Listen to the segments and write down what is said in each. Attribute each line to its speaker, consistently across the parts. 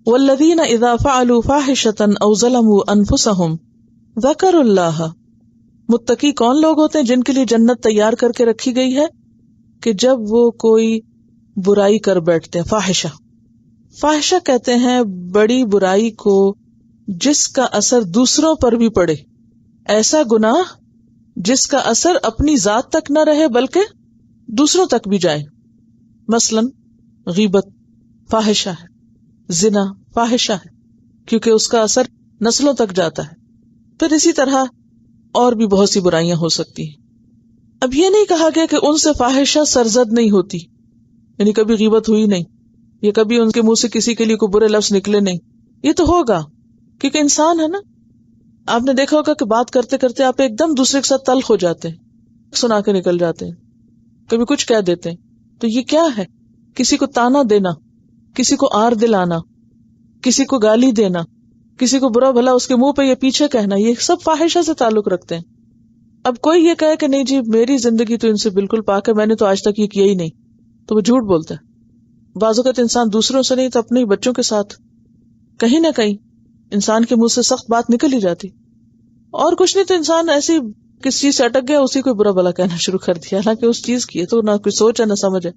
Speaker 1: والذین اذا فعلوا فاحشۃ او ظلموا انفسهم ذکروا اللہ. متقی کون لوگ ہوتے ہیں جن کے لیے جنت تیار کر کے رکھی گئی ہے کہ جب وہ کوئی برائی کر بیٹھتے ہیں. فاحشہ، فاحشہ کہتے ہیں بڑی برائی کو جس کا اثر دوسروں پر بھی پڑے، ایسا گناہ جس کا اثر اپنی ذات تک نہ رہے بلکہ دوسروں تک بھی جائے. مثلا غیبت فاحشہ ہے، زنا فاحشہ ہے کیونکہ اس کا اثر نسلوں تک جاتا ہے. پھر اسی طرح اور بھی بہت سی برائیاں ہو سکتی ہیں. اب یہ نہیں کہا گیا کہ ان سے فاحشہ سرزد نہیں ہوتی، یعنی کبھی غیبت ہوئی نہیں یا کبھی ان کے منہ سے کسی کے لیے کوئی برے لفظ نکلے نہیں. یہ تو ہوگا کیونکہ انسان ہے نا. آپ نے دیکھا ہوگا کہ بات کرتے کرتے آپ ایک دم دوسرے کے ساتھ تلخ ہو جاتے ہیں، سنا کے نکل جاتے ہیں، کبھی کچھ کہہ دیتے ہیں. تو یہ کیا ہے؟ کسی کو تانا دینا، کسی کو آر دلانا، کسی کو گالی دینا، کسی کو برا بھلا اس کے منہ پہ یا پیچھے کہنا، یہ سب فاحشہ سے تعلق رکھتے ہیں. اب کوئی یہ کہے کہ نہیں جی میری زندگی تو ان سے بالکل پاک ہے، میں نے تو آج تک یہ کیا ہی نہیں، تو وہ جھوٹ بولتا ہے. بعض اوقات انسان دوسروں سے نہیں تو اپنے بچوں کے ساتھ کہیں نہ کہیں انسان کے منہ سے سخت بات نکل ہی جاتی، اور کچھ نہیں تو انسان ایسی کس چیز سے اٹک گیا اسی کو برا بھلا کہنا شروع کر دیا، حالانکہ اس چیز کی ہے تو نہ کوئی سوچ ہے نہ سمجھ ہے.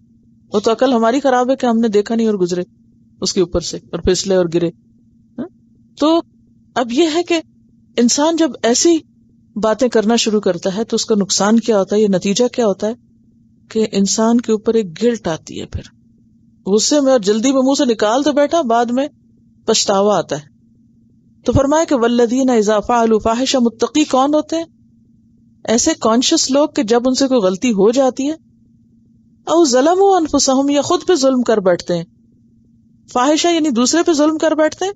Speaker 1: وہ تو عقل ہماری خراب ہے کہ ہم نے دیکھا نہیں اور گزرے اس کے اوپر سے اور پھسلے اور گرے. تو اب یہ ہے کہ انسان جب ایسی باتیں کرنا شروع کرتا ہے تو اس کا نقصان کیا ہوتا ہے، یہ نتیجہ کیا ہوتا ہے کہ انسان کے اوپر ایک گلٹ آتی ہے، پھر غصے میں اور جلدی میں منہ سے نکال تو بیٹھا، بعد میں پچھتاوا آتا ہے. تو فرمایا کہ والذین اذا فعلوا فاحشہ، متقی کون ہوتے ہیں؟ ایسے کانشیس لوگ کہ جب ان سے کوئی غلطی ہو جاتی ہے، او ظلموا انفسہم، یا خود پہ ظلم کر بیٹھتے ہیں. فاحشہ یعنی دوسرے پہ ظلم کر بیٹھتے ہیں،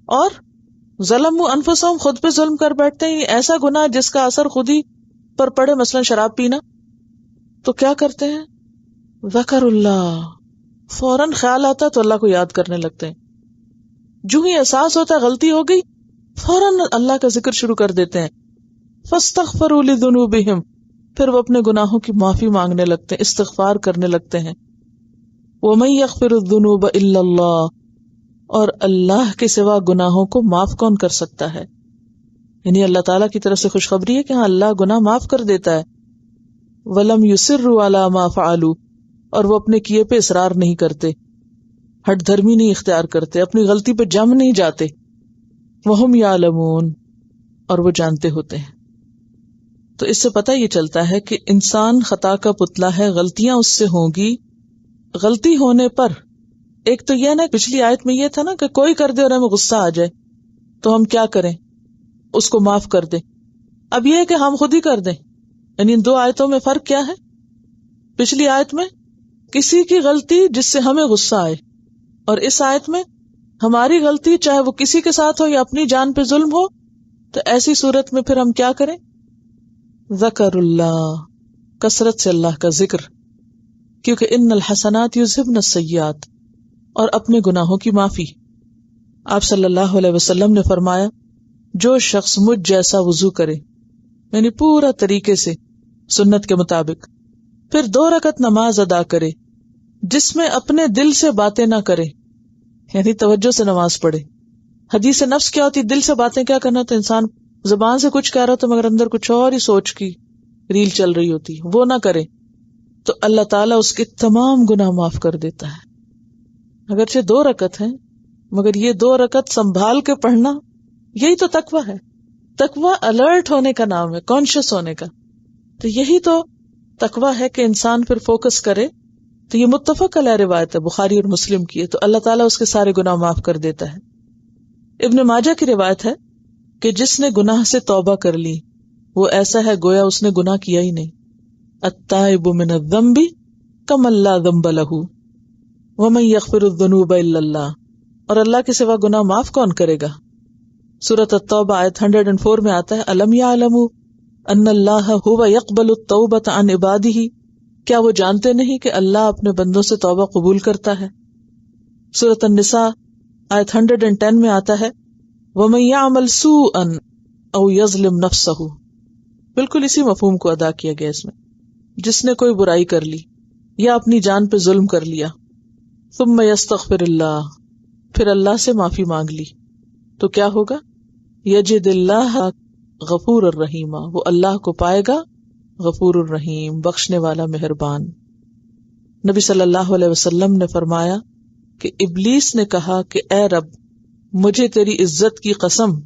Speaker 1: اور ظلموا انفسہم، خود پہ ظلم کر بیٹھتے ہیں. یہ ایسا گناہ جس کا اثر خود ہی پر پڑے، مثلا شراب پینا. تو کیا کرتے ہیں؟ ذکر اللہ، فوراً خیال آتا تو اللہ کو یاد کرنے لگتے ہیں. جو ہی احساس ہوتا ہے غلطی ہو گئی، فوراً اللہ کا ذکر شروع کر دیتے ہیں. فاستغفروا لذنوبہم، پھر وہ اپنے گناہوں کی معافی مانگنے لگتے ہیں، استغفار کرنے لگتے ہیں. وَمَن يَغْفِرُ الذُّنُوبَ إِلَّا اللَّهُ، اور اللہ کے سوا گناہوں کو معاف کون کر سکتا ہے؟ یعنی اللہ تعالیٰ کی طرف سے خوشخبری ہے کہ ہاں اللہ گناہ معاف کر دیتا ہے. وَلَمْ يُصِرُّوا عَلَى مَا فَعَلُوا، اور وہ اپنے کیے پہ اصرار نہیں کرتے، ہٹ دھرمی نہیں اختیار کرتے، اپنی غلطی پہ جم نہیں جاتے. وَهُمْ يَعْلَمُونَ، اور وہ جانتے ہوتے ہیں. تو اس سے پتہ یہ چلتا ہے کہ انسان خطا کا پتلا ہے، غلطیاں اس سے ہوں گی. غلطی ہونے پر ایک تو یہ نا، پچھلی آیت میں یہ تھا نا کہ کوئی کر دے اور ہمیں غصہ آ جائے تو ہم کیا کریں؟ اس کو معاف کر دیں. اب یہ ہے کہ ہم خود ہی کر دیں. یعنی ان دو آیتوں میں فرق کیا ہے؟ پچھلی آیت میں کسی کی غلطی جس سے ہمیں غصہ آئے، اور اس آیت میں ہماری غلطی چاہے وہ کسی کے ساتھ ہو یا اپنی جان پہ ظلم ہو، تو ایسی صورت میں پھر ہم کیا کریں؟ ذکر اللہ، کثرت سے اللہ کا ذکر، کیونکہ ان الحسنات یذہبن السیئات، اور اپنے گناہوں کی معافی. آپ صلی اللہ علیہ وسلم نے فرمایا جو شخص مجھ جیسا وضو کرے، یعنی پورا طریقے سے سنت کے مطابق، پھر 2 رکعت نماز ادا کرے جس میں اپنے دل سے باتیں نہ کرے، یعنی توجہ سے نماز پڑھے. حدیث نفس کیا ہوتی؟ دل سے باتیں کیا کرنا، تو انسان زبان سے کچھ کہہ رہا تو مگر اندر کچھ اور ہی سوچ کی ریل چل رہی ہوتی، وہ نہ کرے تو اللہ تعالیٰ اس کے تمام گناہ معاف کر دیتا ہے. اگرچہ 2 رکعت ہیں، مگر یہ 2 رکعت سنبھال کے پڑھنا، یہی تو تقویٰ ہے. تقویٰ الرٹ ہونے کا نام ہے، کانشیس ہونے کا. تو یہی تو تقویٰ ہے کہ انسان پھر فوکس کرے. تو یہ متفق علیہ روایت ہے، بخاری اور مسلم کی ہے. تو اللہ تعالیٰ اس کے سارے گناہ معاف کر دیتا ہے. ابن ماجہ کی روایت ہے کہ جس نے گناہ سے توبہ کر لی وہ ایسا ہے گویا اس نے گناہ کیا ہی نہیں. التائب من الذنب کمن لا ذنب لہ ومن یغفر الذنوب الا اللہ، اور اللہ کے سوا گناہ معاف کون کرے گا. سورۃ التوبہ آیت 104 میں آتا ہے الم یعلموا ان اللہ هو یقبل التوبۃ عن عبادہ، کیا وہ جانتے نہیں کہ اللہ اپنے بندوں سے توبہ قبول کرتا ہے. سورۃ النساء آیت 110 میں آتا ہے وَمَن يَعْمَلْ سُوءًا أَوْ يَظْلِمْ نَفْسَهُ، بالکل اسی مفہوم کو ادا کیا گیا اس میں. جس نے کوئی برائی کر لی یا اپنی جان پہ ظلم کر لیا، ثم يستغفر اللہ، پھر اللہ سے معافی مانگ لی تو کیا ہوگا؟ یجد اللہ غفور الرحیم، وہ اللہ کو پائے گا غفور الرحیم، بخشنے والا مہربان۔ نبی صلی اللہ علیہ وسلم نے فرمایا کہ ابلیس نے کہا کہ اے رب مجھے تیری عزت کی قسم،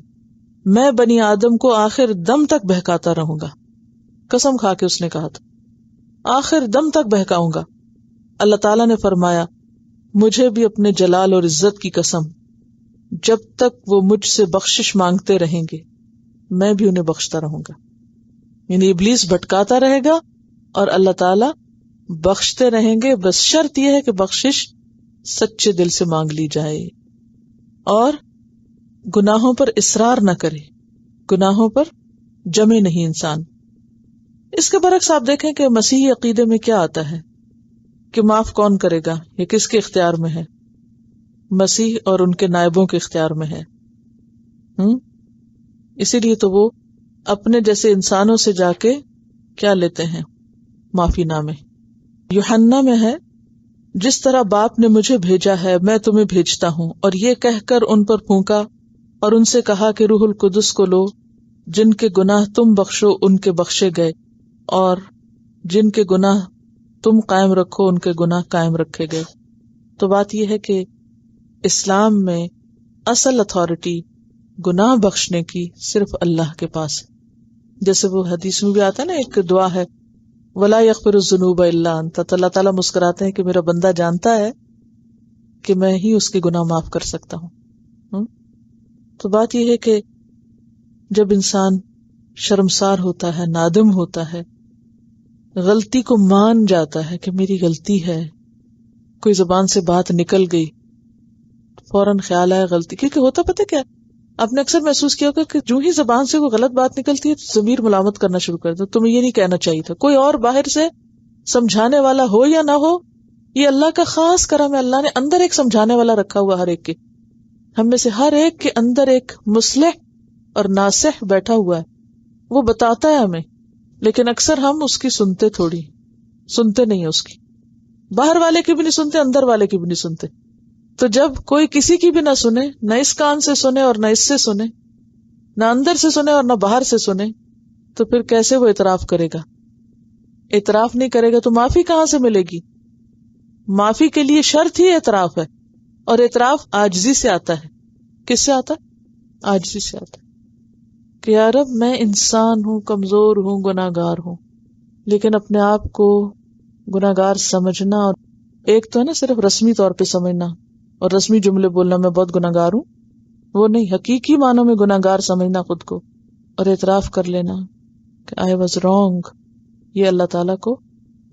Speaker 1: میں بنی آدم کو آخر دم تک بہکاتا رہوں گا۔ قسم کھا کے اس نے کہا تھا آخر دم تک بہکاؤں گا۔ اللہ تعالیٰ نے فرمایا مجھے بھی اپنے جلال اور عزت کی قسم، جب تک وہ مجھ سے بخشش مانگتے رہیں گے میں بھی انہیں بخشتا رہوں گا۔ یعنی ابلیس بھٹکاتا رہے گا اور اللہ تعالیٰ بخشتے رہیں گے، بس شرط یہ ہے کہ بخشش سچے دل سے مانگ لی جائے اور گناہوں پر اصرار نہ کرے، گناہوں پر جمے نہیں انسان۔ اس کے برعکس آپ دیکھیں کہ مسیحی عقیدے میں کیا آتا ہے کہ معاف کون کرے گا، یہ کس کے اختیار میں ہے؟ مسیح اور ان کے نائبوں کے اختیار میں ہے۔ اسی لیے تو وہ اپنے جیسے انسانوں سے جا کے کیا لیتے ہیں؟ معافی نامے۔ یوحنا میں ہے جس طرح باپ نے مجھے بھیجا ہے میں تمہیں بھیجتا ہوں، اور یہ کہہ کر ان پر پھونکا اور ان سے کہا کہ روح القدس کو لو، جن کے گناہ تم بخشو ان کے بخشے گئے، اور جن کے گناہ تم قائم رکھو ان کے گناہ قائم رکھے گئے۔ تو بات یہ ہے کہ اسلام میں اصل اتھارٹی گناہ بخشنے کی صرف اللہ کے پاس ہے۔ جیسے وہ حدیث میں بھی آتا ہے نا، ایک دعا ہے وَلَا يَغْفِرُ الذُّنُوبَ إِلَّا أَنْتَ، تو اللہ تعالیٰ مسکراتے ہیں کہ میرا بندہ جانتا ہے کہ میں ہی اس کے گناہ معاف کر سکتا ہوں۔ تو بات یہ ہے کہ جب انسان شرمسار ہوتا ہے، نادم ہوتا ہے، غلطی کو مان جاتا ہے کہ میری غلطی ہے، کوئی زبان سے بات نکل گئی، فوراً خیال آیا غلطی، کیونکہ ہوتا پتہ کیا، آپ نے اکثر محسوس کیا ہوگا کہ جو ہی زبان سے کوئی غلط بات نکلتی ہے تو ضمیر ملامت کرنا شروع کر دو، تمہیں یہ نہیں کہنا چاہیے تھا۔ کوئی اور باہر سے سمجھانے والا ہو یا نہ ہو، یہ اللہ کا خاص کرم ہے، اللہ نے اندر ایک سمجھانے والا رکھا ہوا ہر ایک کے، ہم میں سے ہر ایک کے اندر ایک مصلح اور ناصح بیٹھا ہوا ہے، وہ بتاتا ہے ہمیں، لیکن اکثر ہم اس کی سنتے نہیں ہیں، اس کی باہر والے کی بھی نہیں سنتے، اندر والے کی بھی نہیں سنتے۔ تو جب کوئی کسی کی بھی نہ سنے، نہ اس کان سے سنے اور نہ اس سے سنے، نہ اندر سے سنے اور نہ باہر سے سنے، تو پھر کیسے وہ اعتراف کرے گا؟ اعتراف نہیں کرے گا تو معافی کہاں سے ملے گی؟ معافی کے لیے شرط ہی اعتراف ہے، اور اعتراف عاجزی سے آتا ہے۔ کس سے آتا ہے؟ عاجزی سے آتا ہے کہ یا رب میں انسان ہوں، کمزور ہوں، گناہ گار ہوں، لیکن اپنے آپ کو گناہ گار سمجھنا، اور ایک تو ہے نا صرف رسمی طور پہ سمجھنا اور رسمی جملے بولنا میں بہت گناہ گار ہوں، وہ نہیں، حقیقی معنوں میں گناہ گار سمجھنا خود کو اور اعتراف کر لینا کہ I was wrong، یہ اللہ تعالیٰ کو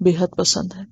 Speaker 1: بے حد پسند ہے۔